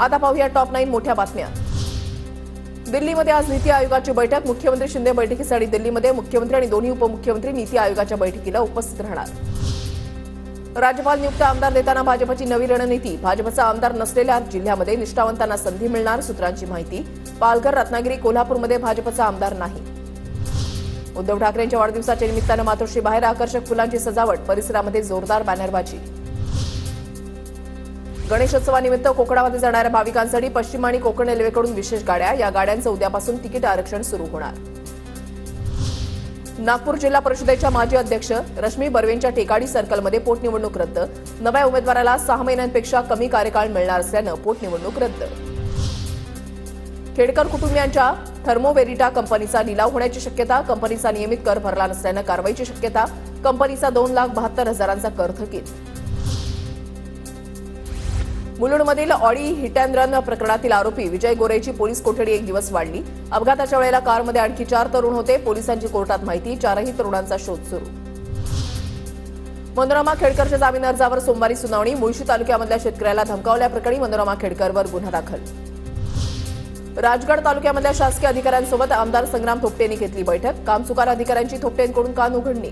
आता पाहूया टॉप 9 मोठ्या बातम्या। दिल्लीमध्ये आज नीती आयोगाची बैठक। मुख्यमंत्री शिंदे बैठकीसाठी दिल्लीमध्ये मुख्यमंत्री आणि दोन्ही उपमुख्यमंत्री नीती आयोगाच्या बैठकीला उपस्थित राहणार। राज्यपाल नियुक्त आमदार देताना भाजपची नवी रणनीती। भाजपचा आमदार नसलेल्या जिल्ह्यामध्ये निष्ठावंतांना संधी मिळणार, सूत्रांची माहिती। पालघर, रत्नागिरी, कोल्हापूरमध्ये भाजपचा आमदार नाही। उद्धव ठाकरेंच्या वाढदिवसाच्या निमित्तानं मातोश्रीबाहेर आकर्षक फुलांची सजावट, परिसरामध्ये जोरदार बॅनरबाजी। गणेशोत्सवानिमित्त कोकणामध्ये जाणाऱ्या भाविकांसाठी पश्चिम आणि कोकण रेल्वेकडून विशेष गाड्या। या गाड्यांचं उद्यापासून तिकीट आरक्षण सुरू होणार। नागपूर जिल्हा परिषदेच्या माजी अध्यक्ष रश्मी बर्वेंच्या टेकाडी सर्कलमध्ये पोटनिवडणूक रद्द। नव्या उमेदवाराला 6 महिन्यांपेक्षा कमी कार्यकाळ मिळणार असल्यानं पोटनिवडणूक रद्द। खेडकर कुटुंबियांच्या थर्मोवेरिटा कंपनीचा लिलाव होण्याची शक्यता। कंपनीचा नियमित कर भरला नसल्यानं कारवाईची शक्यता। कंपनीचा 2,72,000चा कर थकीत। मुलुंडमधील ऑडी हिट अँड रन प्रकरणातील आरोपी विजय गोरेची पोलीस कोठडी 1 दिवस वाढली। अपघाताच्या वेळेला कारमध्ये आणखी 4 तरुण होते। पोलिसांची कोर्टात माहिती, 4ही तरुणांचा शोध सुरू। मनोरमा खेडकरच्या जामीन अर्जावर सोमवारी सुनावणी। मुळशी तालुक्यामधल्या शेतकऱ्याला धमकावल्याप्रकरणी मनोरमा खेडकरवर गुन्हा दाखल। राजगड तालुक्यामधल्या शासकीय अधिकाऱ्यांसोबत आमदार संग्राम थोपटेंनी घेतली बैठक। कामचुकार अधिकाऱ्यांची थोपटेंकडून कान उघडणी।